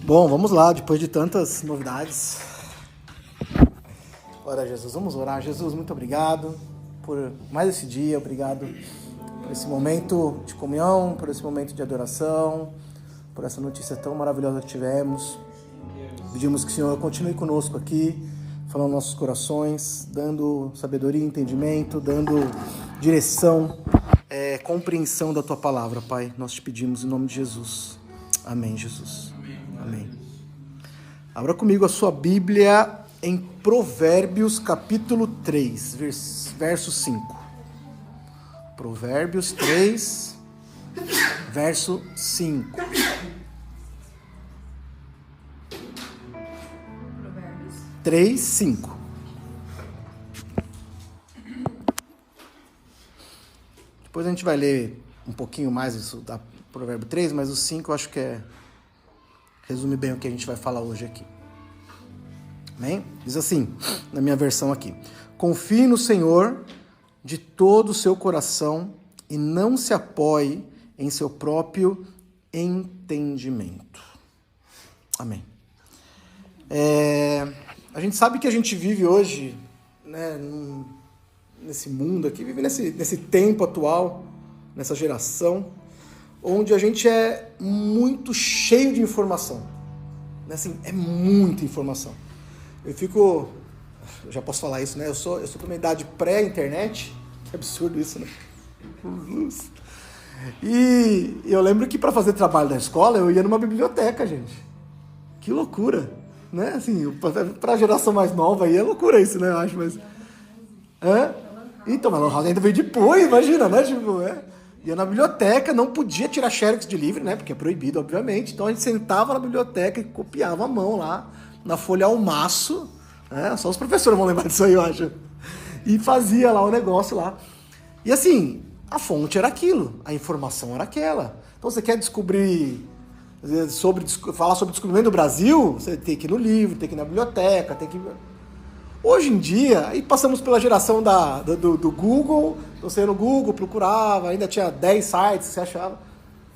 Bom, vamos lá, depois de tantas novidades. Ora, Jesus, vamos orar. Jesus, muito obrigado por mais esse dia, obrigado por esse momento de comunhão, por esse momento de adoração, por essa notícia tão maravilhosa que tivemos. Pedimos que o Senhor continue conosco aqui, falando nossos corações, dando sabedoria e entendimento, dando direção, compreensão da Tua palavra, Pai. Nós te pedimos em nome de Jesus. Amém, Jesus. Amém. Abra comigo a sua Bíblia em Provérbios capítulo 3, verso 5. Provérbios 3, verso 5. Provérbios 3, 5. Depois a gente vai ler um pouquinho mais isso da Provérbio 3, mas o 5 eu acho que resume bem o que a gente vai falar hoje aqui. Amém? Diz assim, na minha versão aqui: confie no Senhor de todo o seu coração e não se apoie em seu próprio entendimento. Amém. A gente sabe que a gente vive hoje, né, nesse mundo aqui, vive nesse tempo atual, nessa geração, onde a gente é muito cheio de informação. Né? Assim, é muita informação. Eu já posso falar isso, né? Eu sou de uma idade pré-internet. Que absurdo isso, né? E eu lembro que para fazer trabalho da escola, eu ia numa biblioteca, gente. Que loucura, né? Assim, para a geração mais nova aí é loucura isso, né? Eu acho, mas... Então, mas Lan House ainda veio depois, imagina, né? Tipo, ia na biblioteca, não podia tirar xerox de livro, né? Porque é proibido, obviamente. Então a gente sentava na biblioteca e copiava a mão lá, na folha ao maço. Né? Só os professores vão lembrar disso aí, eu acho. E fazia lá o negócio lá. E assim, a fonte era aquilo, a informação era aquela. Então você quer falar sobre o descobrimento do Brasil, você tem que ir no livro, tem que ir na biblioteca, tem que... Hoje em dia, aí passamos pela geração do Google, então você ia no Google, procurava, ainda tinha 10 sites que você achava.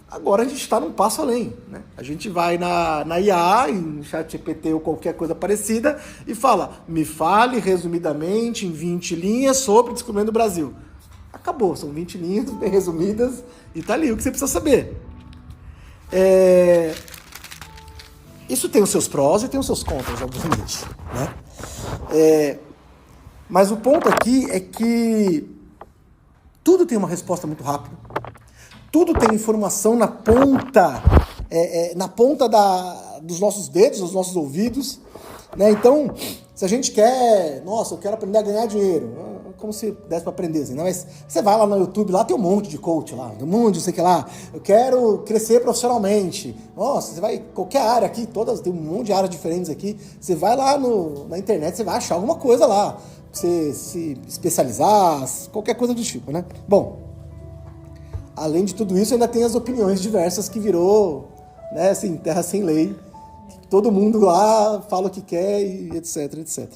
Agora a gente está num passo além, né? A gente vai na IA, em ChatGPT ou qualquer coisa parecida, e fala, me fale resumidamente em 20 linhas sobre o descobrimento do Brasil. Acabou, são 20 linhas bem resumidas e tá ali o que você precisa saber. Isso tem os seus prós e tem os seus contras, obviamente, né? Mas o ponto aqui é que tudo tem uma resposta muito rápida. Tudo tem informação na ponta, dos nossos dedos, dos nossos ouvidos. Né? Então, se a gente quer... Nossa, eu quero aprender a ganhar dinheiro. Como se desse para aprender, assim, né? Mas você vai lá no YouTube, lá tem um monte de coach lá, um monte de não sei o que lá. Eu quero crescer profissionalmente. Nossa, você vai... Qualquer área aqui, tem um monte de áreas diferentes aqui. Você vai lá na internet, você vai achar alguma coisa lá. Pra você se especializar, qualquer coisa do tipo, né? Bom, além de tudo isso, ainda tem as opiniões diversas que virou, né, assim, terra sem lei. Todo mundo lá fala o que quer e etc, etc.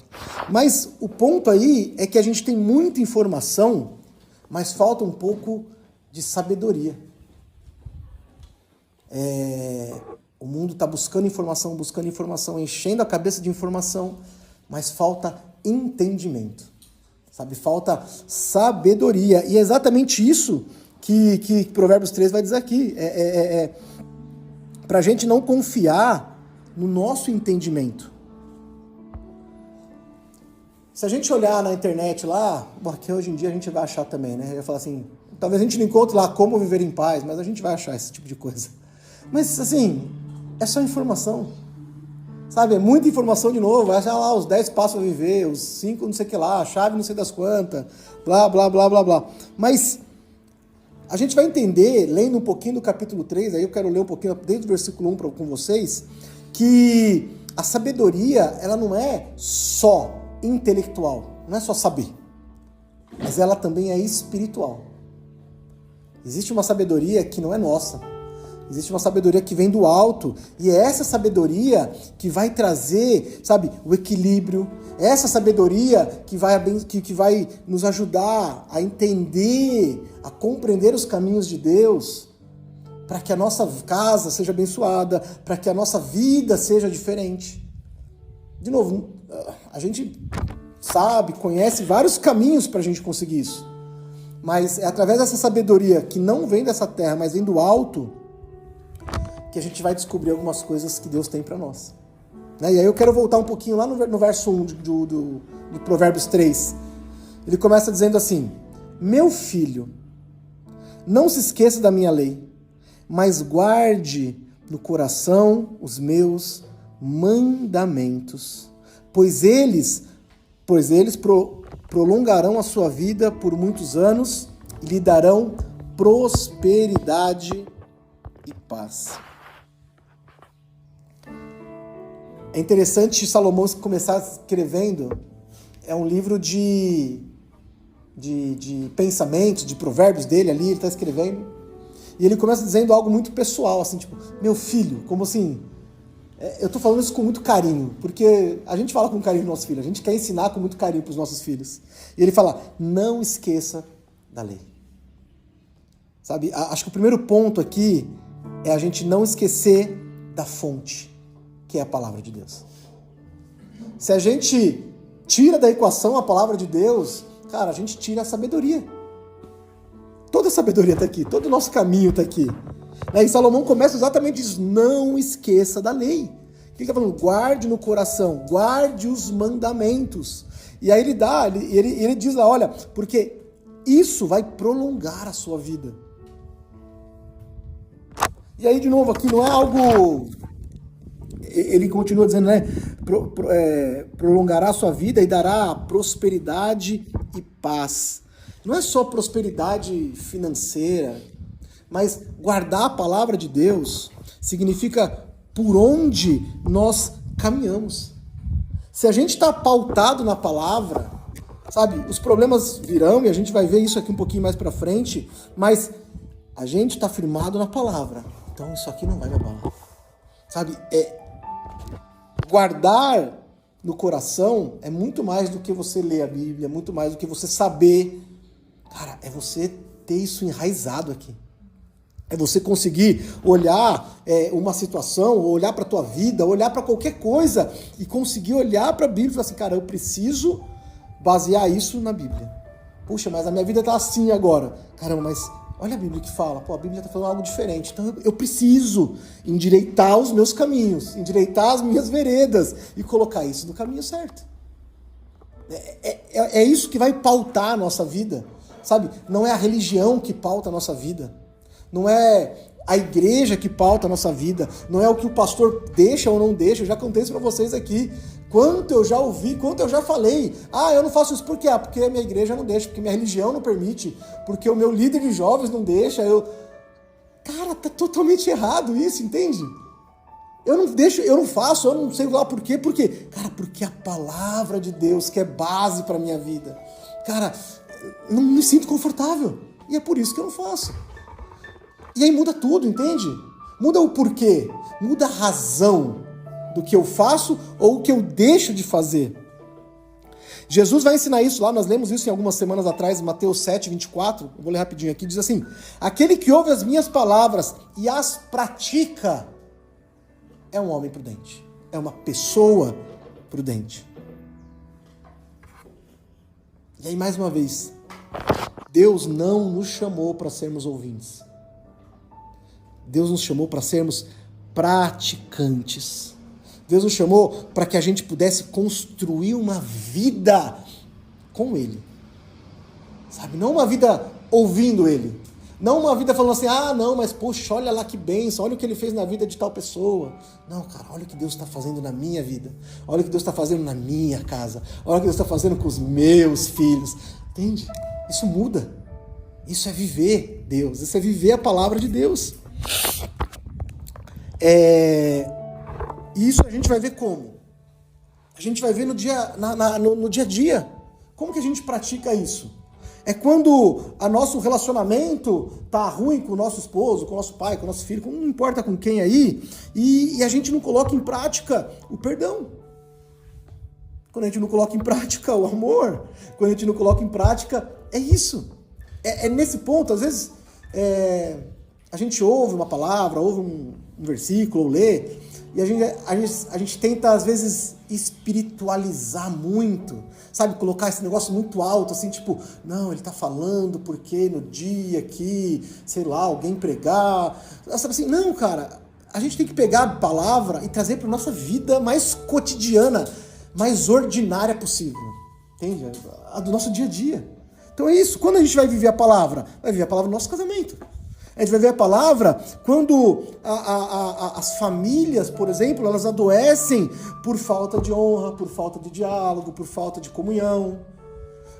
Mas o ponto aí é que a gente tem muita informação, mas falta um pouco de sabedoria. O mundo está buscando informação, enchendo a cabeça de informação, mas falta entendimento. Sabe? Falta sabedoria. E é exatamente isso que Provérbios 3 vai dizer aqui. Para a gente não confiar no nosso entendimento. Se a gente olhar na internet lá, porque hoje em dia a gente vai achar também, né? Eu ia falar assim, talvez a gente não encontre lá como viver em paz, mas a gente vai achar esse tipo de coisa. Mas assim, é só informação. Sabe, é muita informação de novo, vai achar lá os 10 passos a viver, os 5 não sei o que lá, a chave não sei das quantas, blá, blá, blá, blá, blá. Mas a gente vai entender, lendo um pouquinho do capítulo 3, aí eu quero ler um pouquinho desde o versículo 1 com vocês, que a sabedoria, ela não é só intelectual, não é só saber, mas ela também é espiritual. Existe uma sabedoria que não é nossa, existe uma sabedoria que vem do alto, e é essa sabedoria que vai trazer, sabe, o equilíbrio, é essa sabedoria que vai nos ajudar a entender, a compreender os caminhos de Deus, para que a nossa casa seja abençoada, para que a nossa vida seja diferente. De novo, a gente sabe, conhece vários caminhos para a gente conseguir isso. Mas é através dessa sabedoria que não vem dessa terra, mas vem do alto, que a gente vai descobrir algumas coisas que Deus tem para nós. E aí eu quero voltar um pouquinho lá no verso 1 de Provérbios 3. Ele começa dizendo assim: meu filho, não se esqueça da minha lei, mas guarde no coração os meus mandamentos, pois eles prolongarão a sua vida por muitos anos e lhe darão prosperidade e paz. É interessante Salomão começar escrevendo, é um livro de pensamentos, de provérbios dele ali, ele está escrevendo, e ele começa dizendo algo muito pessoal, assim, tipo, meu filho, como assim, eu estou falando isso com muito carinho, porque a gente fala com carinho para nossos filhos, a gente quer ensinar com muito carinho para os nossos filhos, e ele fala, não esqueça da lei. Sabe, acho que o primeiro ponto aqui é a gente não esquecer da fonte, que é a palavra de Deus. Se a gente tira da equação a palavra de Deus, cara, a gente tira a sabedoria. Toda a sabedoria está aqui, todo o nosso caminho está aqui. E Salomão começa exatamente isso, não esqueça da lei. O que ele está falando? Guarde no coração, guarde os mandamentos. E aí ele diz lá, olha, porque isso vai prolongar a sua vida. E aí, de novo, aqui não é algo... Ele continua dizendo, né? Prolongará a sua vida e dará prosperidade e paz. Não é só prosperidade financeira, mas guardar a palavra de Deus significa por onde nós caminhamos. Se a gente está pautado na palavra, sabe, os problemas virão e a gente vai ver isso aqui um pouquinho mais para frente, mas a gente está firmado na palavra. Então isso aqui não vai me abalar. Sabe, guardar no coração é muito mais do que você ler a Bíblia, é muito mais do que você saber. Cara, é você ter isso enraizado aqui. É você conseguir olhar uma situação, olhar para a tua vida, olhar para qualquer coisa e conseguir olhar para a Bíblia e falar assim, cara, eu preciso basear isso na Bíblia. Puxa, mas a minha vida está assim agora. Caramba, mas olha a Bíblia que fala. Pô, a Bíblia está falando algo diferente. Então eu preciso endireitar os meus caminhos, endireitar as minhas veredas e colocar isso no caminho certo. É isso que vai pautar a nossa vida. Sabe? Não é a religião que pauta a nossa vida. Não é a igreja que pauta a nossa vida. Não é o que o pastor deixa ou não deixa. Eu já contei isso para vocês aqui. Quanto eu já ouvi, quanto eu já falei. Ah, eu não faço isso por quê? Ah, porque a minha igreja não deixa, porque minha religião não permite, porque o meu líder de jovens não deixa. Cara, tá totalmente errado isso, entende? Eu não deixo, eu não faço, eu não sei lá por quê. Por quê? Cara, porque a palavra de Deus que é base para minha vida. Cara, não me sinto confortável. E é por isso que eu não faço. E aí muda tudo, entende? Muda o porquê. Muda a razão do que eu faço ou o que eu deixo de fazer. Jesus vai ensinar isso lá, nós lemos isso em algumas semanas atrás, Mateus 7, 24. Eu vou ler rapidinho aqui, diz assim: aquele que ouve as minhas palavras e as pratica é um homem prudente. É uma pessoa prudente. E aí, mais uma vez, Deus não nos chamou para sermos ouvintes. Deus nos chamou para sermos praticantes. Deus nos chamou para que a gente pudesse construir uma vida com Ele. Sabe? Não uma vida ouvindo Ele. Não uma vida falando assim, ah, não, mas poxa, olha lá que bênção, olha o que Ele fez na vida de tal pessoa. Não, cara, olha o que Deus está fazendo na minha vida. Olha o que Deus está fazendo na minha casa. Olha o que Deus está fazendo com os meus filhos. Entende? Isso muda. Isso é viver Deus. Isso é viver a palavra de Deus. E isso a gente vai ver como? A gente vai ver no dia a dia. Como que a gente pratica isso? É quando o nosso relacionamento tá ruim com o nosso esposo, com o nosso pai, com o nosso filho, não importa com quem aí, e a gente não coloca em prática o perdão. Quando a gente não coloca em prática o amor, quando a gente não coloca em prática, é isso. É nesse ponto, às vezes, a gente ouve uma palavra, ouve um versículo, ou lê, e a gente tenta, às vezes, espiritualizar muito, sabe? Colocar esse negócio muito alto, assim, tipo, não, ele tá falando porque no dia que, sei lá, alguém pregar, sabe assim? Não, cara, a gente tem que pegar a palavra e trazer para nossa vida mais cotidiana, mais ordinária possível, entende? A do nosso dia a dia. Então é isso, quando a gente vai viver a palavra? Vai viver a palavra no nosso casamento. A gente vai ver a palavra quando as famílias, por exemplo, elas adoecem por falta de honra, por falta de diálogo, por falta de comunhão.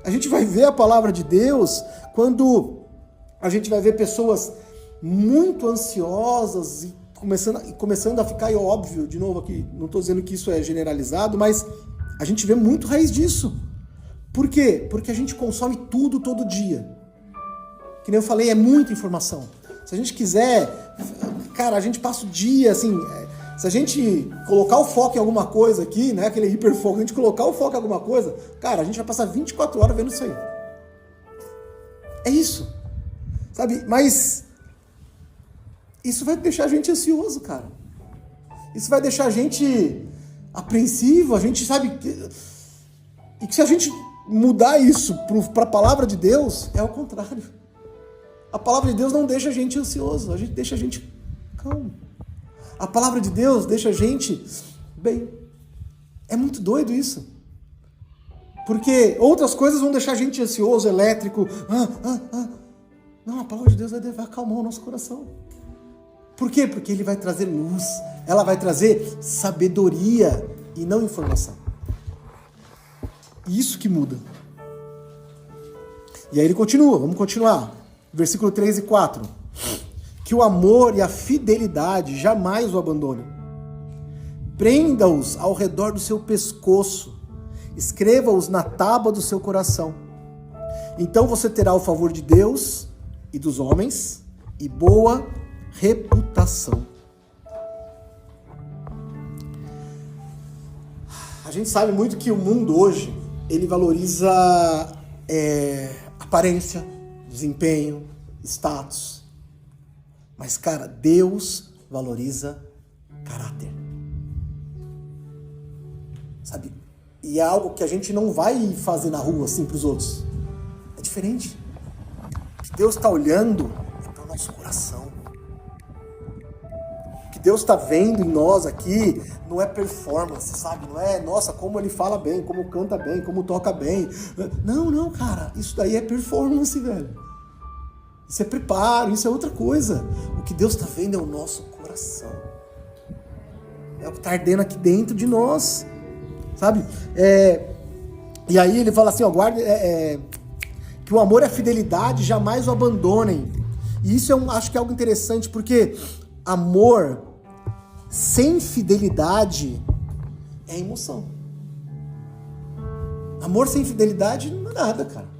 A gente vai ver a palavra de Deus quando a gente vai ver pessoas muito ansiosas e começando a ficar, é óbvio, de novo aqui, não estou dizendo que isso é generalizado, mas a gente vê muito raiz disso. Por quê? Porque a gente consome tudo todo dia. Que nem eu falei, é muita informação. Se a gente quiser, cara, a gente passa o dia, assim, se a gente colocar o foco em alguma coisa aqui, né, aquele hiperfoco, a gente colocar o foco em alguma coisa, cara, a gente vai passar 24 horas vendo isso aí. É isso, sabe? Mas isso vai deixar a gente ansioso, cara. Isso vai deixar a gente apreensivo, a gente sabe e que se a gente mudar isso para a palavra de Deus, é o contrário. A palavra de Deus não deixa a gente ansioso, a gente deixa a gente calmo. A palavra de Deus deixa a gente bem. É muito doido isso. Porque outras coisas vão deixar a gente ansioso, elétrico. Não, a palavra de Deus vai acalmar o nosso coração. Por quê? Porque ele vai trazer luz, ela vai trazer sabedoria e não informação. Isso que muda. E aí ele continua, vamos continuar. Versículo 3 e 4. Que o amor e a fidelidade jamais o abandonem. Prenda-os ao redor do seu pescoço. Escreva-os na tábua do seu coração. Então você terá o favor de Deus e dos homens e boa reputação. A gente sabe muito que o mundo hoje, ele valoriza aparência, desempenho, status. Mas, cara, Deus valoriza caráter. Sabe? E é algo que a gente não vai fazer na rua, assim, pros outros. É diferente. O que Deus está olhando é para o nosso coração. O que Deus está vendo em nós aqui não é performance, sabe? Não é, nossa, como ele fala bem, como canta bem, como toca bem. Não, cara. Isso daí é performance, velho. Isso é preparo, isso é outra coisa. O que Deus está vendo é o nosso coração. É o que está ardendo aqui dentro de nós. Sabe? E aí ele fala assim, ó, guarde, que o amor e a fidelidade jamais o abandonem. E isso acho que é algo interessante, porque amor sem fidelidade é emoção. Amor sem fidelidade não é nada, cara.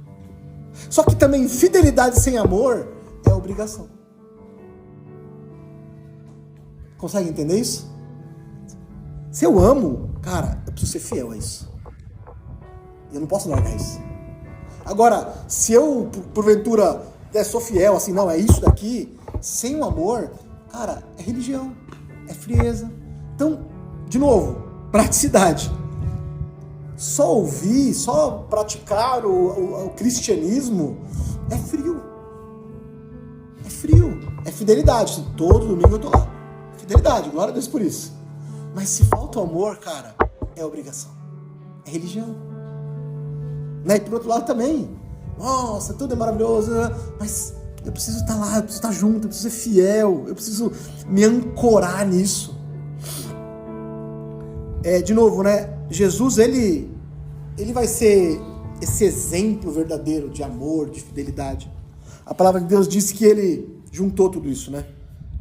Só que também fidelidade sem amor é obrigação. Consegue entender isso? Se eu amo, cara, eu preciso ser fiel a isso. Eu não posso largar isso. Agora, se eu, porventura, sou fiel, assim, não, é isso daqui, sem o amor, cara, é religião, é frieza. Então, de novo, praticidade. Só ouvir, só praticar o cristianismo é frio. É frio. É fidelidade. Todo domingo eu tô lá. Fidelidade, glória a Deus por isso. Mas se falta o amor, cara, é obrigação. É religião. Né? E por outro lado também. Nossa, tudo é maravilhoso. Mas eu preciso estar lá, eu preciso estar junto, eu preciso ser fiel. Eu preciso me ancorar nisso. De novo, né? Jesus, ele vai ser esse exemplo verdadeiro de amor, de fidelidade. A palavra de Deus diz que ele juntou tudo isso, né?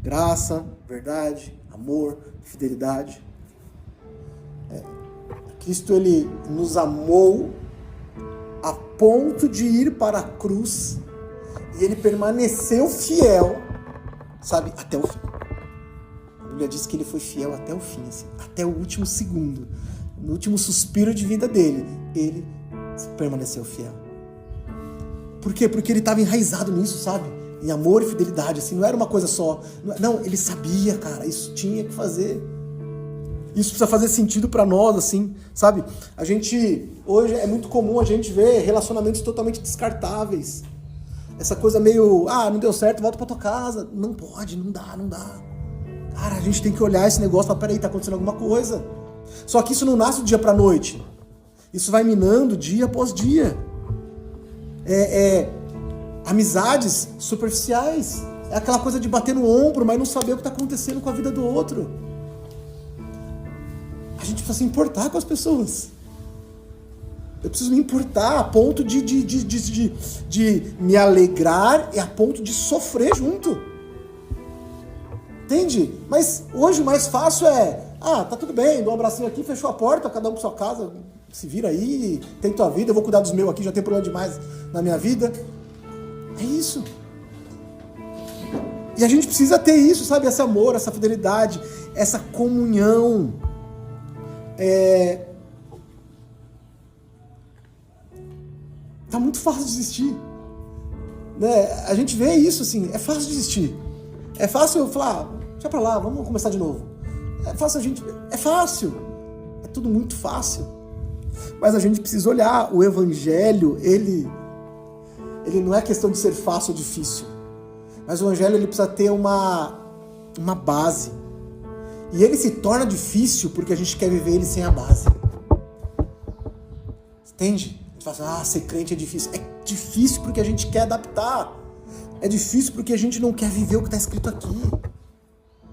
Graça, verdade, amor, fidelidade. Cristo, ele nos amou a ponto de ir para a cruz e ele permaneceu fiel, sabe, até o fim. A Bíblia diz que ele foi fiel até o fim, assim, até o último segundo. No último suspiro de vida dele, ele permaneceu fiel. Por quê? Porque ele estava enraizado nisso, sabe? em amor e fidelidade, assim, não era uma coisa só. Não, ele sabia, cara, isso tinha que fazer. Isso precisa fazer sentido pra nós, assim, sabe? A gente, hoje é muito comum a gente ver relacionamentos totalmente descartáveis. Essa coisa meio, não deu certo, volta pra tua casa. Não pode, não dá. Cara, a gente tem que olhar esse negócio e falar, peraí, tá acontecendo alguma coisa. Só que isso não nasce do dia pra noite. Isso vai minando dia após dia. Amizades superficiais. É aquela coisa de bater no ombro, mas não saber o que tá acontecendo com a vida do outro. A gente precisa se importar com as pessoas. Eu preciso me importar a ponto de me alegrar e a ponto de sofrer junto. Entende? Mas hoje o mais fácil tá tudo bem, dou um abracinho aqui, fechou a porta, cada um pra sua casa, se vira aí, tem tua vida, eu vou cuidar dos meus aqui, já tem problema demais na minha vida. É isso. E a gente precisa ter isso, sabe? Esse amor, essa fidelidade, essa comunhão. Tá muito fácil desistir, né? A gente vê isso assim, é fácil desistir. É fácil eu falar, deixa pra lá, vamos começar de novo. É fácil. É tudo muito fácil. Mas a gente precisa olhar, o evangelho, ele não é questão de ser fácil ou difícil. Mas o evangelho, ele precisa ter uma base. E ele se torna difícil porque a gente quer viver ele sem a base. Entende? A gente fala assim, ser crente é difícil. É difícil porque a gente quer adaptar. É difícil porque a gente não quer viver o que está escrito aqui.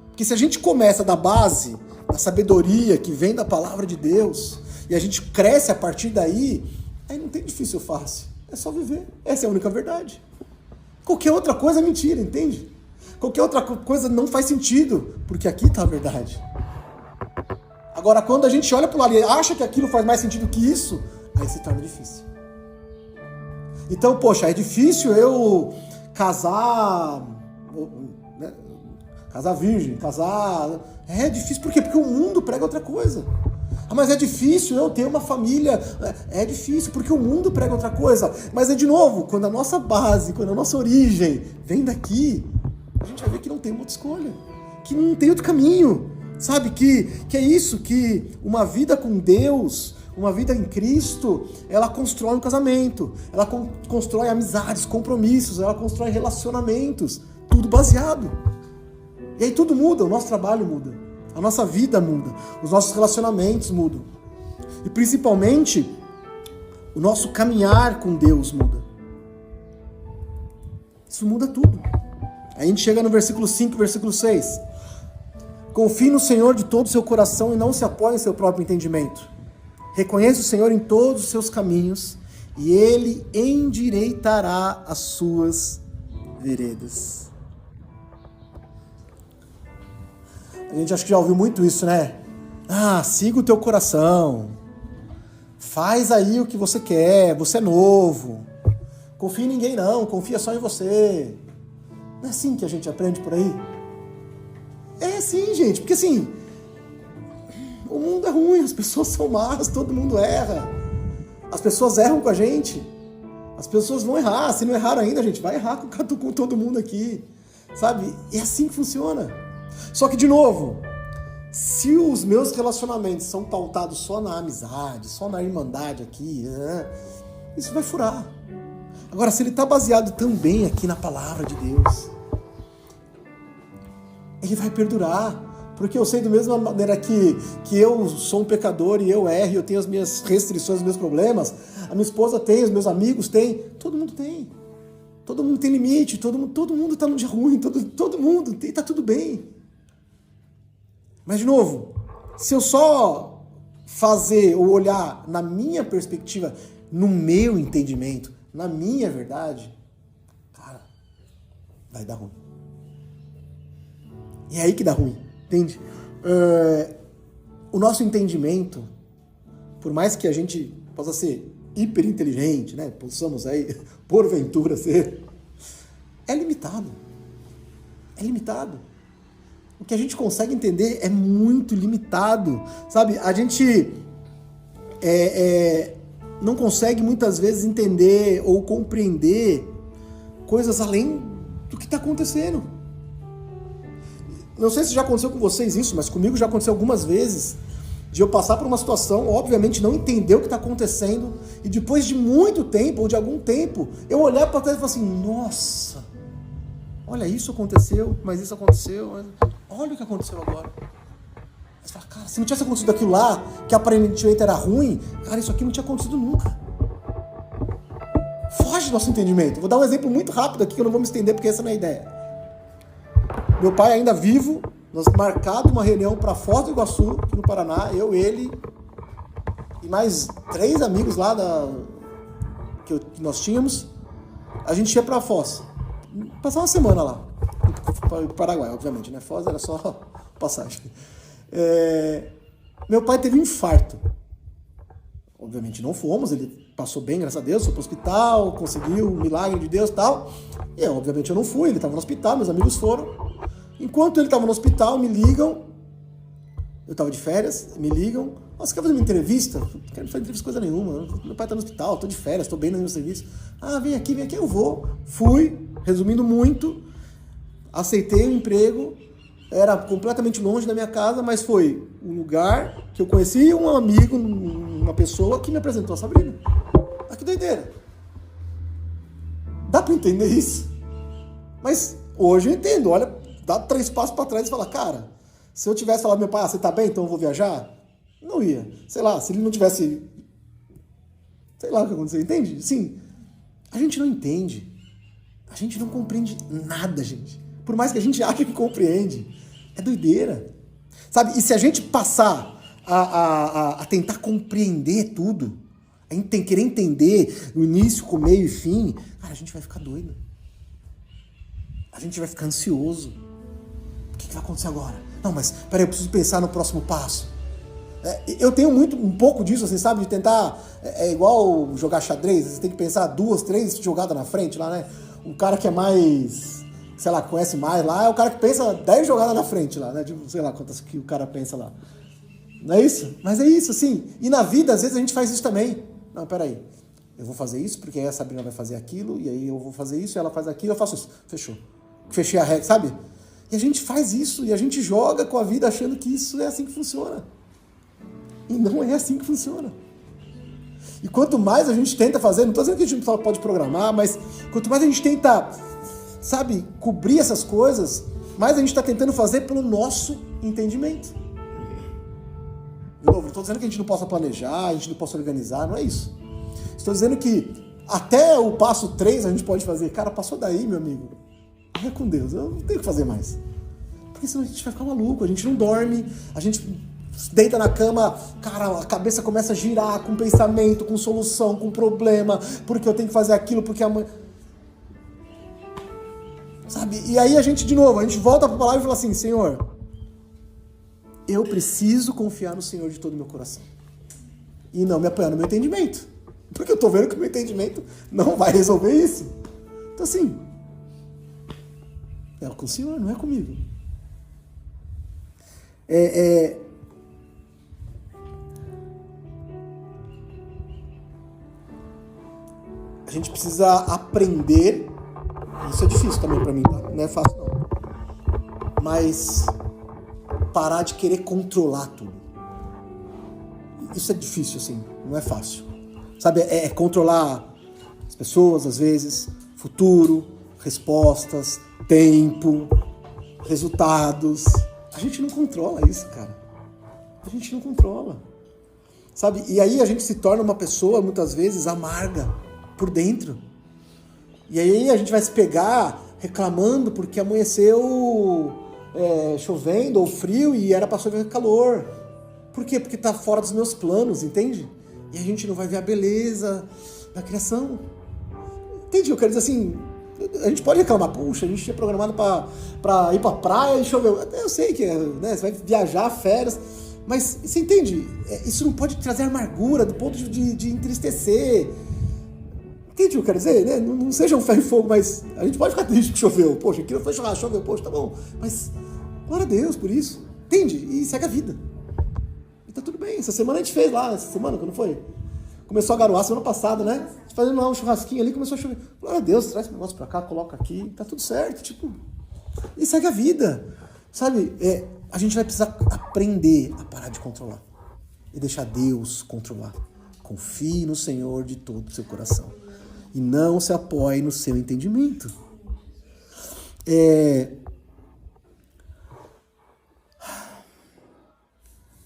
Porque se a gente começa da base, da sabedoria que vem da palavra de Deus, e a gente cresce a partir daí, aí não tem difícil ou fácil. É só viver. Essa é a única verdade. Qualquer outra coisa é mentira, entende? Qualquer outra coisa não faz sentido, porque aqui está a verdade. Agora, quando a gente olha para o lado e acha que aquilo faz mais sentido que isso, aí se torna difícil. Então, poxa, é difícil eu casar, né? Casar virgem, casar... É difícil, por quê? Porque o mundo prega outra coisa. Mas é difícil eu ter uma família. É difícil, porque o mundo prega outra coisa. Mas de novo, quando a nossa base, quando a nossa origem vem daqui, a gente vai ver que não tem outra escolha. Que não tem outro caminho. Sabe? Que é isso, que uma vida com Deus, uma vida em Cristo, ela constrói um casamento. Ela constrói amizades, compromissos, ela constrói relacionamentos. Tudo baseado. E aí tudo muda, o nosso trabalho muda, a nossa vida muda, os nossos relacionamentos mudam. E principalmente, o nosso caminhar com Deus muda. Isso muda tudo. Aí a gente chega no versículo 5, versículo 6. Confie no Senhor de todo o seu coração e não se apoie em seu próprio entendimento. Reconheça o Senhor em todos os seus caminhos e Ele endireitará as suas veredas. A gente acha que já ouviu muito isso, né? Siga o teu coração. Faz aí o que você quer. Você é novo. Confia em ninguém não. Confia só em você. Não é assim que a gente aprende por aí? É assim, gente. Porque assim, o mundo é ruim. As pessoas são más. Todo mundo erra. As pessoas erram com a gente. As pessoas vão errar. Se não erraram ainda, a gente vai errar com todo mundo aqui. Sabe? É assim que funciona. Só que, de novo, se os meus relacionamentos são pautados só na amizade, só na irmandade aqui, isso vai furar. Agora, se ele está baseado também aqui na palavra de Deus, ele vai perdurar. Porque eu sei da mesma maneira que eu sou um pecador e eu erro, eu tenho as minhas restrições, os meus problemas, a minha esposa tem, os meus amigos têm, todo mundo tem. Todo mundo tem limite, todo mundo está num dia ruim, todo mundo, e está tudo bem. Mas, de novo, se eu só fazer ou olhar na minha perspectiva, no meu entendimento, na minha verdade, cara, vai dar ruim. E é aí que dá ruim, entende? O nosso entendimento, por mais que a gente possa ser hiper inteligente, né? Possamos aí, porventura, ser, é limitado. É limitado. O que a gente consegue entender é muito limitado, sabe? A gente não consegue muitas vezes entender ou compreender coisas além do que está acontecendo. Não sei se já aconteceu com vocês isso, mas comigo já aconteceu algumas vezes de eu passar por uma situação, obviamente não entender o que está acontecendo, e depois de muito tempo, ou de algum tempo, eu olhar para trás e falar assim, nossa, olha, isso aconteceu, mas isso aconteceu, olha o que aconteceu agora. Você fala, cara, se não tivesse acontecido aquilo lá, que aparentemente era ruim, cara, isso aqui não tinha acontecido nunca. Foge do nosso entendimento. Vou dar um exemplo muito rápido aqui, que eu não vou me estender, porque essa não é a ideia. Meu pai ainda vivo, nós marcado uma reunião para Foz do Iguaçu, aqui no Paraná, eu, ele e mais 3 amigos lá que nós tínhamos. A gente ia para Foz, passar uma semana lá, para o Paraguai, obviamente, né? Foz era só passagem. Meu pai teve um infarto. Obviamente não fomos, ele passou bem, graças a Deus, foi para o hospital, conseguiu o milagre de Deus e tal. E obviamente eu não fui, ele estava no hospital, meus amigos foram. Enquanto ele estava no hospital, me ligam, eu estava de férias, me ligam, você quer fazer uma entrevista? Não quero fazer entrevista coisa nenhuma, meu pai está no hospital, estou de férias, estou bem no meu serviço. Ah, vem aqui, eu vou. Fui, resumindo muito, aceitei o emprego, era completamente longe da minha casa, mas foi um lugar que eu conheci um amigo, uma pessoa que me apresentou a Sabrina. Ah, que doideira. Dá para entender isso? Mas hoje eu entendo, olha, dá 3 passos para trás e fala, cara, se eu tivesse falado, meu pai, você tá bem, então eu vou viajar? Não ia. Sei lá, se ele não tivesse... Sei lá o que aconteceu, entende? Sim, a gente não entende. A gente não compreende nada, gente. Por mais que a gente ache que compreende, é doideira. Sabe, e se a gente passar a tentar compreender tudo, a querer entender o início, o meio e fim, cara, a gente vai ficar doido. A gente vai ficar ansioso. O que vai acontecer agora? Não, mas peraí, eu preciso pensar no próximo passo. Eu tenho um pouco disso, assim, sabe? De tentar... É igual jogar xadrez, você tem que pensar 2, 3 jogadas na frente lá, né? O cara que é mais... sei lá, conhece mais lá, é o cara que pensa 10 jogadas na frente lá, né? Tipo, sei lá quantas que o cara pensa lá. Não é isso? Mas é isso, assim. E na vida, às vezes, a gente faz isso também. Não, peraí. Eu vou fazer isso, porque aí a Sabrina vai fazer aquilo, e aí eu vou fazer isso, e ela faz aquilo, eu faço isso. Fechou. Fechei a regra, sabe? E a gente faz isso, e a gente joga com a vida achando que isso é assim que funciona. E não é assim que funciona. E quanto mais a gente tenta fazer, não estou dizendo que a gente não pode programar, mas quanto mais a gente tenta, sabe, cobrir essas coisas, mais a gente está tentando fazer pelo nosso entendimento. De novo, não estou dizendo que a gente não possa planejar, a gente não possa organizar, não é isso. Estou dizendo que até o passo 3 a gente pode fazer. Cara, passou daí, meu amigo. É com Deus, eu não tenho o que fazer mais. Porque senão a gente vai ficar maluco, a gente não dorme, a gente deita na cama, cara, a cabeça começa a girar com pensamento, com solução, com problema, porque eu tenho que fazer aquilo, porque a mãe... Sabe? E aí a gente, de novo, a gente volta para a palavra e fala assim, Senhor, eu preciso confiar no Senhor de todo o meu coração. E não me apoiar no meu entendimento. Porque eu estou vendo que o meu entendimento não vai resolver isso. Então assim, é com o Senhor, não é comigo. A gente precisa aprender, isso é difícil também para mim, tá? Não é fácil não, mas parar de querer controlar tudo. Isso é difícil, assim, não é fácil. Sabe, é controlar as pessoas, às vezes, futuro, respostas, tempo, resultados. A gente não controla isso, cara. A gente não controla. Sabe, e aí a gente se torna uma pessoa, muitas vezes, amarga por dentro. E aí a gente vai se pegar reclamando porque amanheceu chovendo ou frio e era para chover calor. Por quê? Porque tá fora dos meus planos, entende? E a gente não vai ver a beleza da criação. Entende? Eu quero dizer assim, a gente pode reclamar, puxa, a gente tinha programado para ir pra praia e choveu. Eu sei que né, você vai viajar, férias, mas você entende? Isso não pode trazer amargura do ponto de entristecer. Entende o que eu quero dizer? Né? Não seja um ferro e fogo, mas a gente pode ficar triste que choveu. Poxa, aquilo foi chorar, choveu, poxa, tá bom. Mas glória a Deus por isso. Entende? E segue a vida. E tá tudo bem. Essa semana a gente fez lá, essa semana, quando foi? Começou a garoar semana passada, né? fazendo lá um churrasquinho ali, começou a chover. Glória a Deus, traz esse negócio pra cá, coloca aqui, tá tudo certo, tipo, e segue a vida, sabe? A gente vai precisar aprender a parar de controlar e deixar Deus controlar. Confie no Senhor de todo o seu coração e não se apoie no seu entendimento.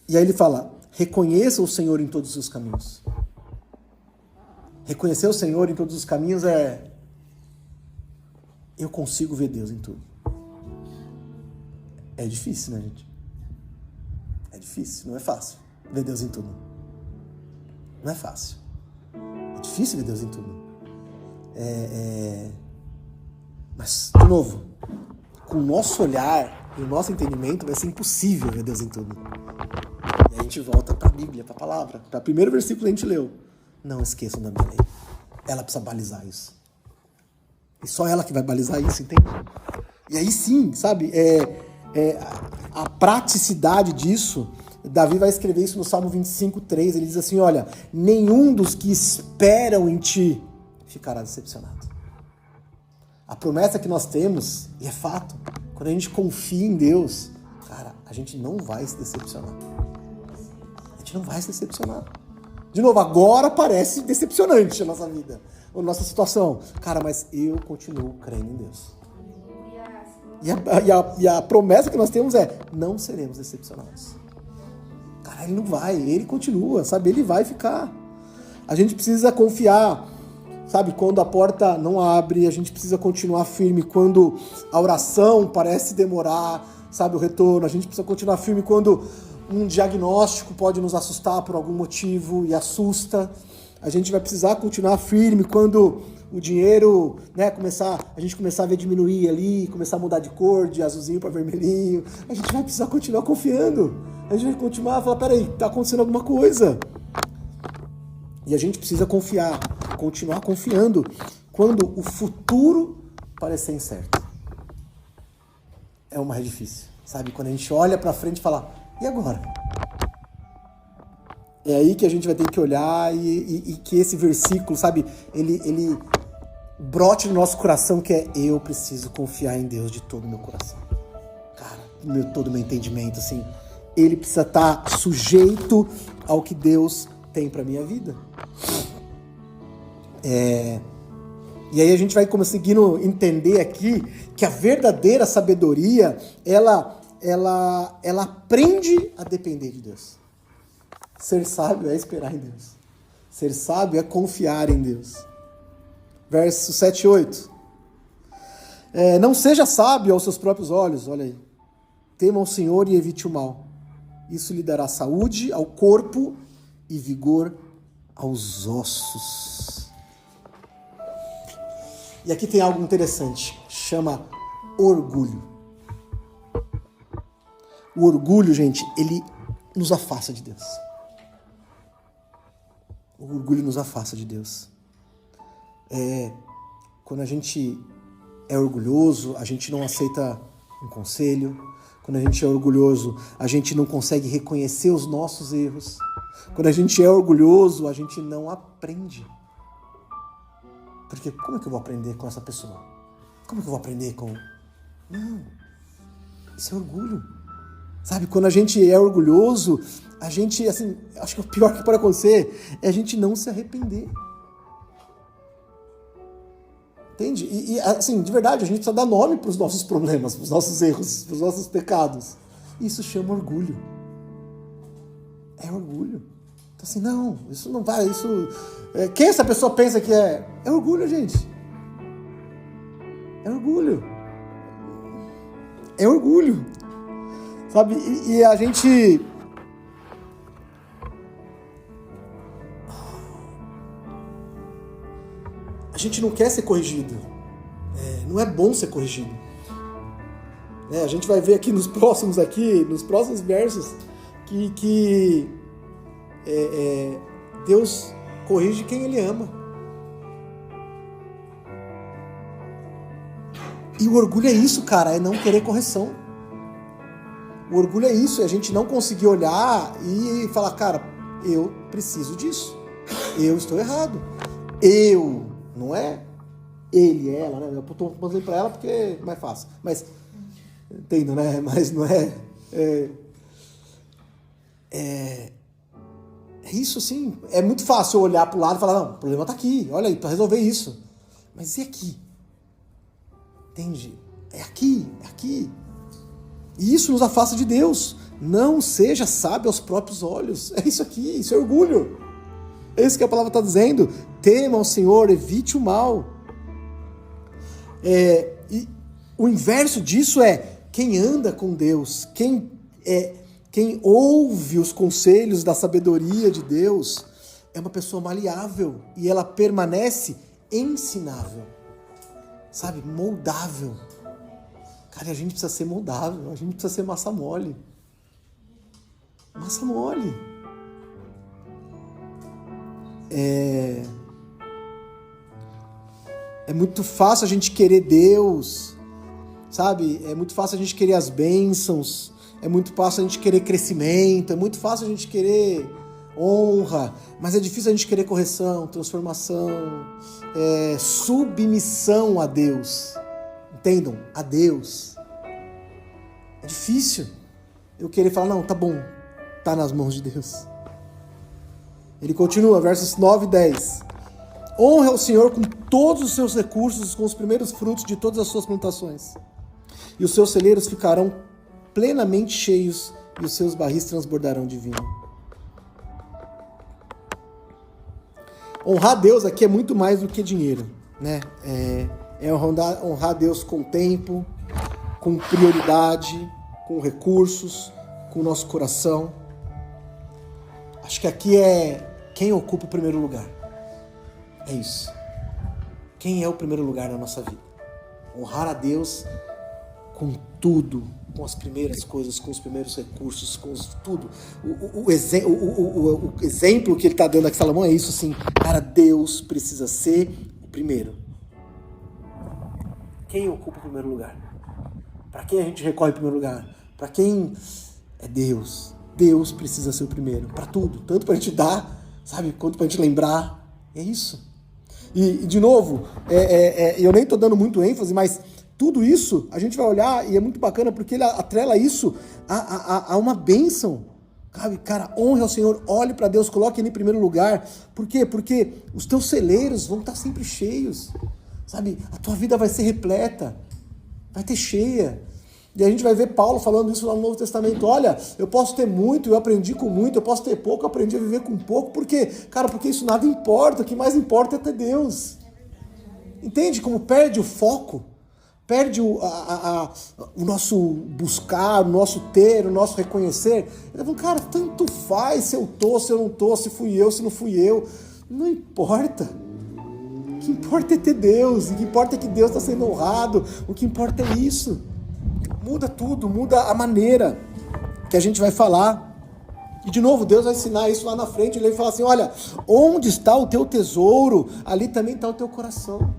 E aí ele fala, reconheça o Senhor em todos os seus caminhos. Reconhecer o Senhor em todos os caminhos eu consigo ver Deus em tudo. É difícil, né, gente? É difícil, não é fácil ver Deus em tudo. Não é fácil. É difícil ver Deus em tudo. Mas, de novo, com o nosso olhar e o nosso entendimento vai ser impossível ver Deus em tudo. E aí a gente volta para a Bíblia, para a palavra, para o primeiro versículo que a gente leu. Não esqueçam da minha lei. Ela precisa balizar isso. E só ela que vai balizar isso, entende? E aí sim, sabe, a praticidade disso, Davi vai escrever isso no Salmo 25:3, ele diz assim, olha, nenhum dos que esperam em ti ficará decepcionado. A promessa que nós temos, e é fato, quando a gente confia em Deus, cara, a gente não vai se decepcionar. A gente não vai se decepcionar. De novo, agora parece decepcionante a nossa vida, a nossa situação. Cara, mas eu continuo crendo em Deus. E a promessa que nós temos é, não seremos decepcionados. Cara, ele não vai, ele continua, sabe? Ele vai ficar. A gente precisa confiar, sabe? Quando a porta não abre, a gente precisa continuar firme quando a oração parece demorar, sabe? O retorno, a gente precisa continuar firme quando um diagnóstico pode nos assustar por algum motivo e assusta. A gente vai precisar continuar firme quando o dinheiro, né, a gente começar a ver diminuir ali, começar a mudar de cor, de azulzinho para vermelhinho. A gente vai precisar continuar confiando. A gente vai continuar a falar, peraí, tá acontecendo alguma coisa. E a gente precisa confiar, continuar confiando quando o futuro parecer incerto. É o mais difícil, sabe? Quando a gente olha para frente e fala, e agora? É aí que a gente vai ter que olhar e que esse versículo, sabe, ele brote no nosso coração, que é, eu preciso confiar em Deus de todo o meu coração. Cara, todo o meu entendimento, assim, ele precisa estar sujeito ao que Deus tem para minha vida. E aí a gente vai conseguindo entender aqui que a verdadeira sabedoria, ela aprende a depender de Deus. Ser sábio é esperar em Deus. Ser sábio é confiar em Deus. Verso 7 e 8. Não seja sábio aos seus próprios olhos, olha aí. Tema o Senhor e evite o mal. Isso lhe dará saúde ao corpo e vigor aos ossos. E aqui tem algo interessante, chama orgulho. O orgulho, gente, ele nos afasta de Deus. O orgulho nos afasta de Deus. Quando a gente é orgulhoso, a gente não aceita um conselho. Quando a gente é orgulhoso, a gente não consegue reconhecer os nossos erros. Quando a gente é orgulhoso, a gente não aprende. Porque como é que eu vou aprender com essa pessoa? Como é que eu vou aprender com... Não, isso é orgulho. Sabe, quando a gente é orgulhoso, a gente, assim, acho que o pior que pode acontecer é a gente não se arrepender. Entende? E assim, de verdade, a gente precisa dar nome para os nossos problemas, para os nossos erros, para os nossos pecados. Isso chama orgulho. É orgulho. Então assim, não, isso não vai, isso... Quem essa pessoa pensa que é? É orgulho, gente. É orgulho. É orgulho. Sabe? E a gente... A gente não quer ser corrigido. Não é bom ser corrigido. A gente vai ver aqui nos próximos versos, que Deus corrige quem Ele ama. E o orgulho é isso, cara, é não querer correção. O orgulho é isso, é a gente não conseguir olhar e falar, cara, eu preciso disso. Eu estou errado. eu, não é ele, ela, né? Eu estou falando para ela porque é mais fácil. Mas, entendo, né? Mas não é... É isso, assim, é muito fácil eu olhar para o lado e falar, não, o problema está aqui, olha aí, para resolver isso. Mas e aqui? Entende? É aqui, é aqui. E isso nos afasta de Deus. Não seja sábio aos próprios olhos. É isso aqui, isso é orgulho. É isso que a palavra está dizendo. Tema ao Senhor, evite o mal. E o inverso disso é quem anda com Deus, quem ouve os conselhos da sabedoria de Deus, é uma pessoa maleável e ela permanece ensinável, sabe? Moldável. Cara, a gente precisa ser moldável, a gente precisa ser massa mole. Massa mole. É muito fácil a gente querer Deus, sabe? É muito fácil a gente querer as bênçãos, é muito fácil a gente querer crescimento, é muito fácil a gente querer honra, mas é difícil a gente querer correção, transformação, submissão a Deus. Entendam? A Deus. É difícil eu querer falar, não, tá bom, tá nas mãos de Deus. Ele continua, versos 9 e 10. Honre ao Senhor com todos os seus recursos, com os primeiros frutos de todas as suas plantações. E os seus celeiros ficarão plenamente cheios e os seus barris transbordarão de vinho. Honrar a Deus aqui é muito mais do que dinheiro, né? É honrar a Deus com tempo, com prioridade, com recursos, com o nosso coração. Acho que aqui é quem ocupa o primeiro lugar. É isso. Quem é o primeiro lugar na nossa vida? Honrar a Deus com tudo, com as primeiras coisas, com os primeiros recursos, com tudo. O exemplo que ele está dando aqui, Salomão, é isso, assim. Cara, Deus precisa ser o primeiro. Quem ocupa o primeiro lugar? Para quem a gente recorre em primeiro lugar? Para quem é Deus? Deus precisa ser o primeiro. Para tudo. Tanto para a gente dar, sabe? Quanto para a gente lembrar. É isso. E de novo, eu nem estou dando muito ênfase, mas tudo isso a gente vai olhar e é muito bacana porque ele atrela isso a uma bênção. Sabe? Cara, honre ao Senhor, olhe para Deus, coloque Ele em primeiro lugar. Por quê? Porque os teus celeiros vão estar sempre cheios. Sabe? A tua vida vai ser repleta, vai ter cheia. E a gente vai ver Paulo falando isso lá no Novo Testamento. Olha, eu posso ter muito, eu aprendi com muito, eu posso ter pouco, eu aprendi a viver com pouco. Por quê? Cara, porque isso nada importa, o que mais importa é ter Deus. Entende como perde o foco? Perde o nosso buscar, o nosso ter, o nosso reconhecer. Ele fala, cara, tanto faz se eu tô, se eu não tô, se fui eu, se não fui eu. Não importa. O que importa é ter Deus, o que importa é que Deus está sendo honrado, o que importa é isso. Muda tudo, muda a maneira que a gente vai falar. E de novo, Deus vai ensinar isso lá na frente. Ele vai falar assim, olha, onde está o teu tesouro, ali também está o teu coração.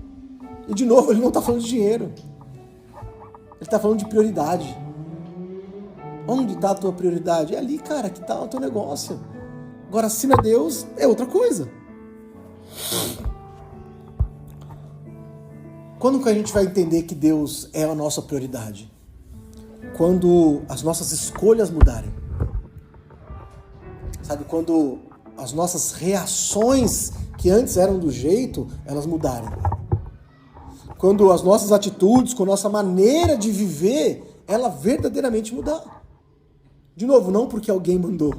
E de novo, ele não está falando de dinheiro. Ele está falando de prioridade. Onde está a tua prioridade? É ali, cara, que está o teu negócio. Agora, acima de Deus é outra coisa. Quando que a gente vai entender que Deus é a nossa prioridade? Quando as nossas escolhas mudarem. Sabe, quando as nossas reações, que antes eram do jeito, elas mudarem. Quando as nossas atitudes, com a nossa maneira de viver, ela verdadeiramente mudar. De novo, não porque alguém mandou.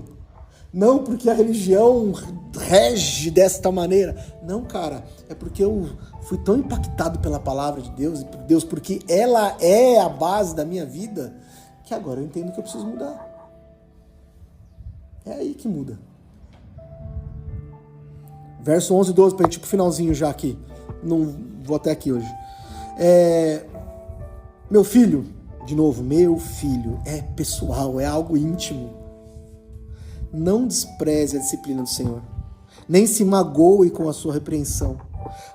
Não porque a religião rege desta maneira. Não, cara, é porque eu fui tão impactado pela palavra de Deus, e por Deus, porque ela é a base da minha vida, que agora eu entendo que eu preciso mudar. É aí que muda. Verso 11 e 12, para a gente ir pro finalzinho já aqui. Não vou até aqui hoje. Meu filho, de novo, meu filho, é pessoal, é algo íntimo. Não despreze a disciplina do Senhor, nem se magoe com a sua repreensão,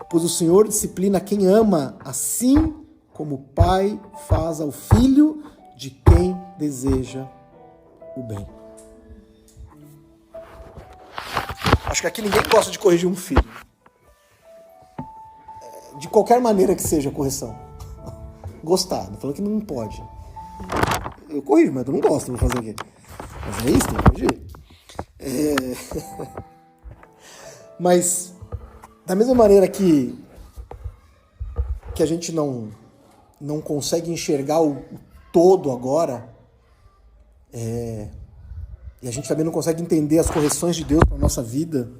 pois o Senhor disciplina quem ama, assim como o pai faz ao filho de quem deseja o bem. Acho que aqui ninguém gosta de corrigir um filho. qualquer maneira que seja a correção. Gostar, não falando que não pode. Eu corrijo, mas eu não gosto, vou fazer o quê? Mas é isso, tem que corrigir. Mas, da mesma maneira que a gente não consegue enxergar o todo agora, e a gente também não consegue entender as correções de Deus para a nossa vida,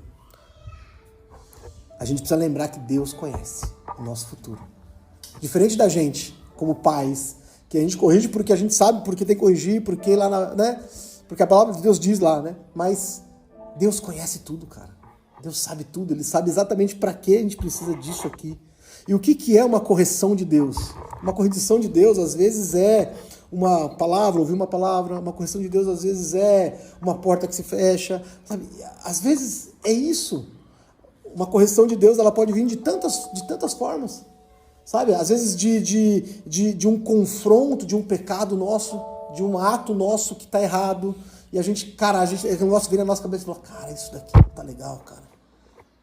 a gente precisa lembrar que Deus conhece o nosso futuro. Diferente da gente, como pais, que a gente corrige porque a gente sabe porque tem que corrigir, porque lá né? Porque a palavra de Deus diz lá, né? Mas Deus conhece tudo, cara. Deus sabe tudo, Ele sabe exatamente para que a gente precisa disso aqui. E o que é uma correção de Deus? Uma correção de Deus, às vezes, é uma palavra, ouvir uma palavra. Uma correção de Deus, às vezes, é uma porta que se fecha. Sabe? Às vezes, é isso. Uma correção de Deus, ela pode vir de tantas formas. Sabe? Às vezes, de um confronto, de um pecado nosso, de um ato nosso que está errado. E a gente, o negócio vira na nossa cabeça e fala, cara, isso daqui não tá legal, cara.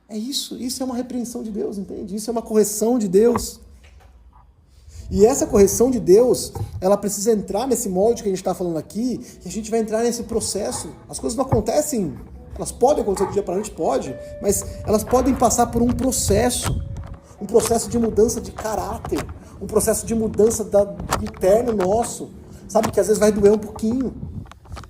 É isso é uma repreensão de Deus, entende? Isso é uma correção de Deus. E essa correção de Deus, ela precisa entrar nesse molde que a gente está falando aqui, e a gente vai entrar nesse processo. As coisas não acontecem, elas podem acontecer do dia para a noite, pode, mas elas podem passar por um processo de mudança de caráter, um processo de mudança interno nosso, sabe? Que às vezes vai doer um pouquinho,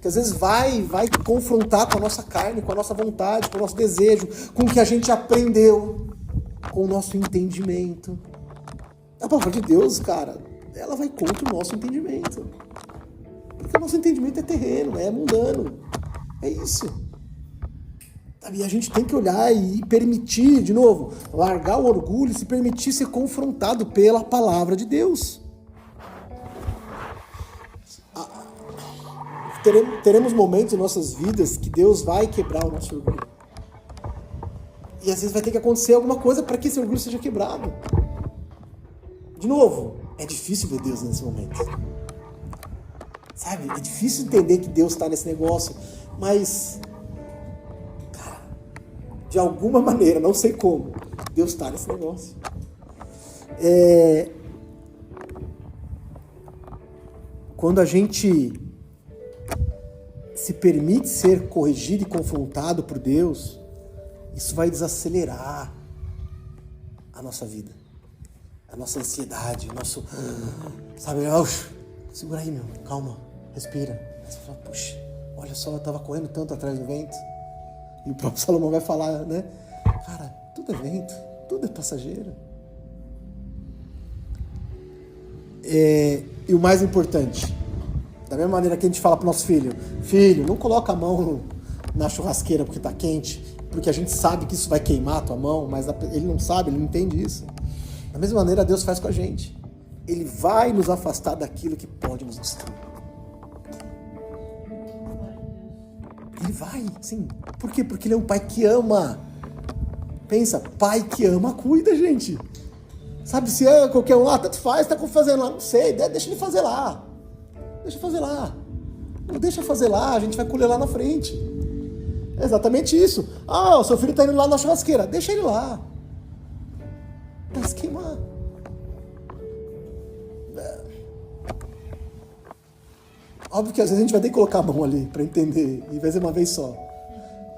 que às vezes vai confrontar com a nossa carne, com a nossa vontade, com o nosso desejo, com o que a gente aprendeu, com o nosso entendimento. A palavra de Deus, cara, ela vai contra o nosso entendimento. Porque o nosso entendimento é terreno, é mundano. É isso. E a gente tem que olhar e permitir, de novo, largar o orgulho e se permitir ser confrontado pela palavra de Deus. Teremos momentos em nossas vidas que Deus vai quebrar o nosso orgulho. E às vezes vai ter que acontecer alguma coisa para que esse orgulho seja quebrado. De novo, é difícil ver Deus nesse momento. Sabe? É difícil entender que Deus está nesse negócio. Mas, cara, de alguma maneira, não sei como, Deus está nesse negócio. Quando a gente se permite ser corrigido e confrontado por Deus, isso vai desacelerar a nossa vida, a nossa ansiedade, o nosso... Sabe, segura aí, meu, calma, respira. Aí você fala, puxa, olha só, eu estava correndo tanto atrás do vento. E o próprio Salomão vai falar, né? Cara, tudo é vento, tudo é passageiro. E o mais importante, da mesma maneira que a gente fala pro nosso filho, não coloca a mão na churrasqueira porque tá quente, porque a gente sabe que isso vai queimar a tua mão, mas ele não sabe, ele não entende isso. Da mesma maneira Deus faz com a gente. Ele vai nos afastar daquilo que pode nos destruir. Ele vai, sim. Por quê? Porque ele é um pai que ama. Pensa, pai que ama, cuida, gente. Sabe, se é qualquer um lá, tanto faz, tá fazendo lá, não sei, deixa ele fazer lá. Deixa fazer lá. Não deixa fazer lá, a gente vai colher lá na frente. É exatamente isso. O seu filho tá indo lá na churrasqueira, deixa ele lá. Vai se queimar. Óbvio que às vezes a gente vai ter que colocar a mão ali para entender, e vai ser uma vez só.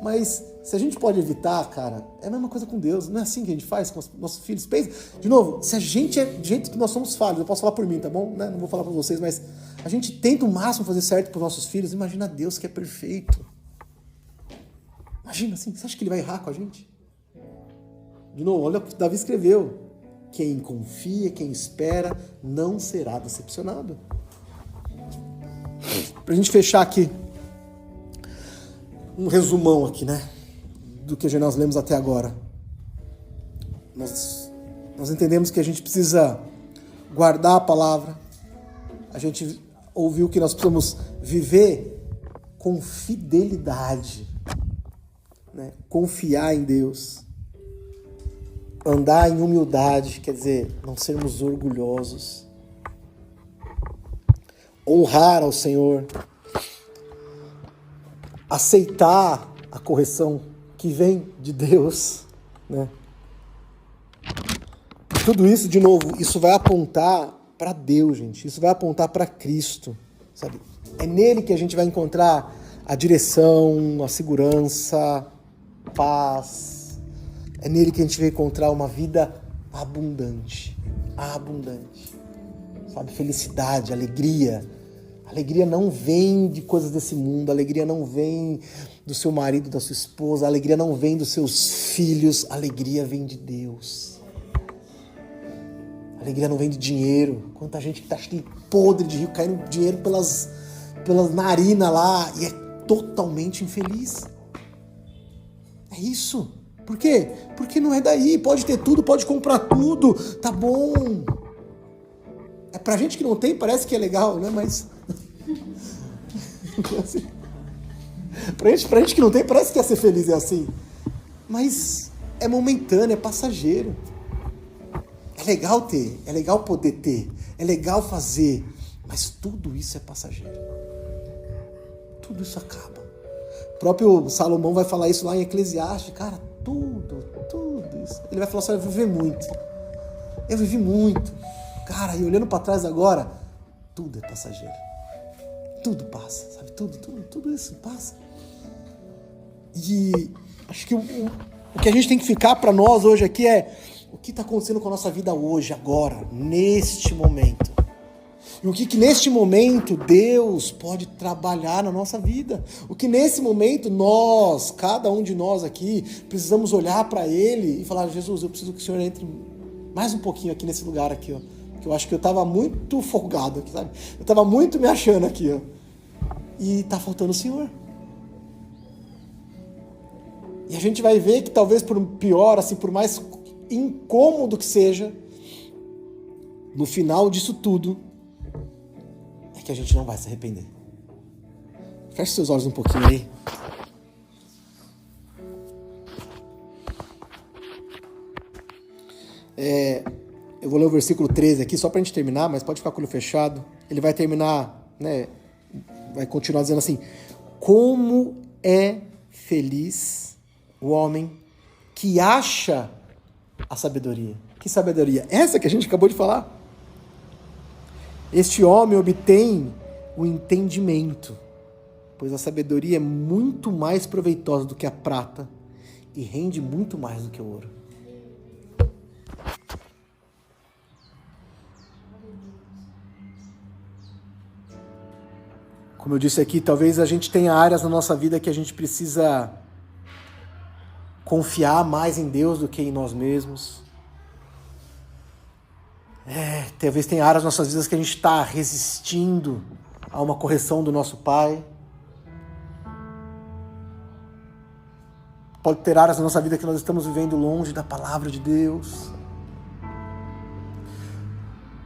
Mas se a gente pode evitar, cara, é a mesma coisa com Deus. Não é assim que a gente faz com os nossos filhos. Pensa, de novo, se a gente é do jeito que nós somos falhos, eu posso falar por mim, tá bom? Não vou falar para vocês, mas a gente tenta o máximo fazer certo para os nossos filhos. Imagina Deus que é perfeito. Imagina assim, você acha que ele vai errar com a gente? De novo, olha o que Davi escreveu. Quem confia, quem espera, não será decepcionado. Pra gente fechar aqui, um resumão aqui, né? Do que nós lemos até agora. Nós entendemos que a gente precisa guardar a palavra. A gente ouviu que nós precisamos viver com fidelidade, né? Confiar em Deus. Andar em humildade, quer dizer, não sermos orgulhosos. Honrar ao Senhor. Aceitar a correção que vem de Deus, né? tudo isso, de novo, isso vai apontar para Deus, gente. Isso vai apontar para Cristo, sabe? É nele que a gente vai encontrar a direção, a segurança, a paz. É nele que a gente vai encontrar uma vida abundante. Abundante. Sabe? Felicidade, alegria. Alegria não vem de coisas desse mundo. Alegria não vem do seu marido, da sua esposa. Alegria não vem dos seus filhos. Alegria vem de Deus. Alegria não vem de dinheiro. Quanta gente que tá podre de rico, caindo dinheiro pelas narinas lá e é totalmente infeliz. É isso. Por quê? Porque não é daí. Pode ter tudo, pode comprar tudo. Tá bom. É pra gente que não tem, parece que é legal, né? Mas... pra gente que não tem, parece que é ser feliz é assim. Mas é momentâneo, é passageiro. É legal ter, é legal poder ter, é legal fazer, mas tudo isso é passageiro. Tudo isso acaba. O próprio Salomão vai falar isso lá em Eclesiastes, cara, tudo isso. Ele vai falar assim, eu vivi muito. Eu vivi muito. Cara, e olhando para trás agora, tudo é passageiro. Tudo passa, sabe? Tudo isso passa. E acho que o que a gente tem que ficar para nós hoje aqui é o que está acontecendo com a nossa vida hoje, agora, neste momento. E o que neste momento Deus pode trabalhar na nossa vida. O que nesse momento nós, cada um de nós aqui, precisamos olhar para Ele e falar, Jesus, eu preciso que o Senhor entre mais um pouquinho aqui nesse lugar aqui, ó. Que eu acho que eu estava muito folgado aqui, sabe? Eu estava muito me achando aqui, ó. E está faltando o Senhor. E a gente vai ver que talvez por pior, assim, por mais incômodo que seja, no final disso tudo, é que a gente não vai se arrepender. Feche seus olhos um pouquinho aí. Eu vou ler o versículo 13 aqui, só para a gente terminar, mas pode ficar com o olho fechado. Ele vai terminar, né? Vai continuar dizendo assim, como é feliz o homem que acha a sabedoria. Que sabedoria? Essa que a gente acabou de falar. Este homem obtém o entendimento, pois a sabedoria é muito mais proveitosa do que a prata e rende muito mais do que o ouro. Como eu disse aqui, talvez a gente tenha áreas na nossa vida que a gente precisa confiar mais em Deus do que em nós mesmos. Talvez tenha áreas nas nossas vidas que a gente está resistindo a uma correção do nosso Pai. Pode ter áreas na nossa vida que nós estamos vivendo longe da palavra de Deus.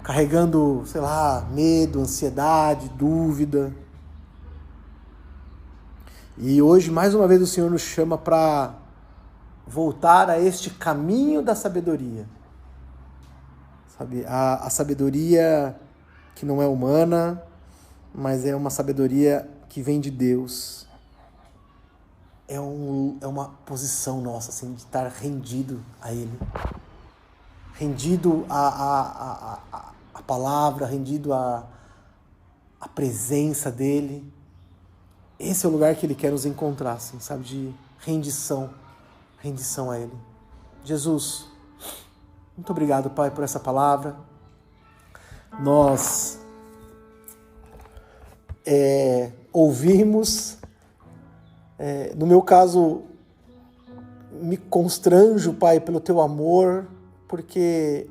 Carregando, sei lá, medo, ansiedade, dúvida. E hoje, mais uma vez, o Senhor nos chama para voltar a este caminho da sabedoria. Sabe? A sabedoria que não é humana, mas é uma sabedoria que vem de Deus. É uma posição nossa, assim, de estar rendido a Ele. Rendido a palavra, rendido a presença dEle. Esse é o lugar que Ele quer nos encontrar, assim, sabe? De rendição a Ele. Jesus, muito obrigado, Pai, por essa palavra. Nós ouvimos, no meu caso, me constranjo, Pai, pelo Teu amor, porque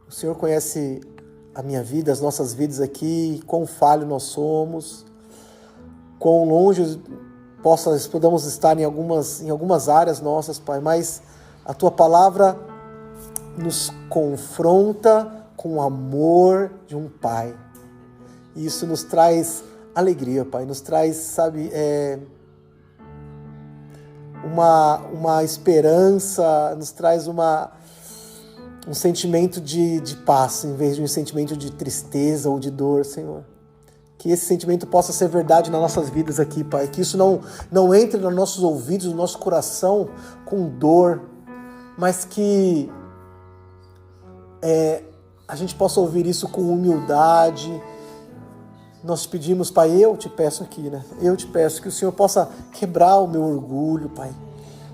o Senhor conhece a minha vida, as nossas vidas aqui, quão falho nós somos, quão longe podemos estar em algumas áreas nossas, Pai, mas a Tua palavra nos confronta com o amor de um Pai. E isso nos traz alegria, Pai, nos traz, sabe, uma esperança, nos traz um sentimento de paz, em vez de um sentimento de tristeza ou de dor, Senhor. Que esse sentimento possa ser verdade nas nossas vidas aqui, Pai. Que isso não entre nos nossos ouvidos, no nosso coração com dor, mas que a gente possa ouvir isso com humildade. Nós te pedimos, Pai, eu te peço aqui, né? Eu te peço que o Senhor possa quebrar o meu orgulho, Pai.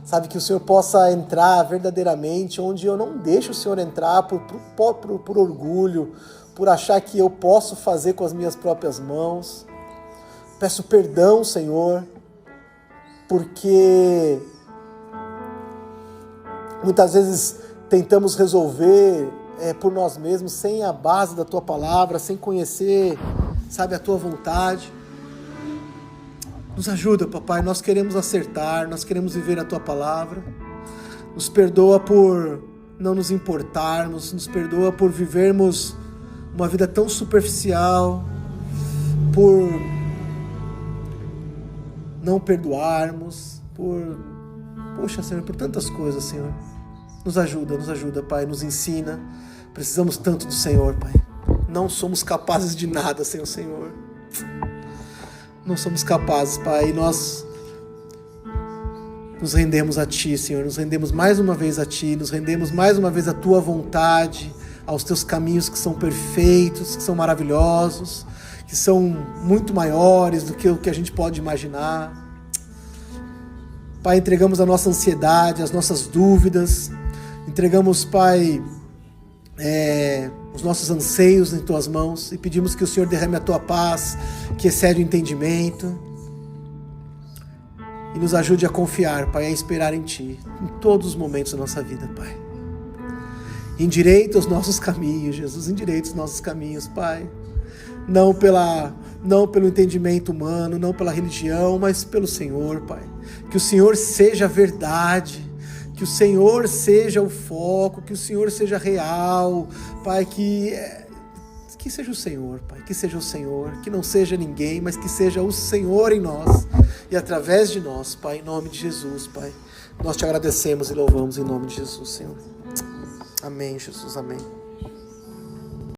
Sabe, que o Senhor possa entrar verdadeiramente onde eu não deixo o Senhor entrar por orgulho, por achar que eu posso fazer com as minhas próprias mãos. Peço perdão, Senhor, porque muitas vezes tentamos resolver por nós mesmos, sem a base da Tua palavra, sem conhecer, sabe, a Tua vontade. Nos ajuda, Papai, nós queremos acertar, nós queremos viver a Tua palavra. Nos perdoa por não nos importarmos, nos perdoa por vivermos uma vida tão superficial, por não perdoarmos, poxa, Senhor, por tantas coisas, Senhor. Nos ajuda, Pai, nos ensina. Precisamos tanto do Senhor, Pai. Não somos capazes de nada sem o Senhor. Não somos capazes, Pai, e nós nos rendemos a Ti, Senhor, nos rendemos mais uma vez a Ti, nos rendemos mais uma vez à Tua vontade, aos Teus caminhos que são perfeitos, que são maravilhosos, que são muito maiores do que o que a gente pode imaginar. Pai, entregamos a nossa ansiedade, as nossas dúvidas, entregamos, Pai, os nossos anseios em Tuas mãos e pedimos que o Senhor derrame a Tua paz, que excede o entendimento, e nos ajude a confiar, Pai, a esperar em Ti, em todos os momentos da nossa vida, Pai. Endireita os nossos caminhos, Jesus, endireita os nossos caminhos, Pai. Não pelo entendimento humano, não pela religião, mas pelo Senhor, Pai. Que o Senhor seja a verdade, que o Senhor seja o foco, que o Senhor seja real, Pai, que seja o Senhor, Pai, que seja o Senhor, que não seja ninguém, mas que seja o Senhor em nós e através de nós, Pai, em nome de Jesus, Pai. Nós te agradecemos e louvamos em nome de Jesus, Senhor. Amém, Jesus, amém.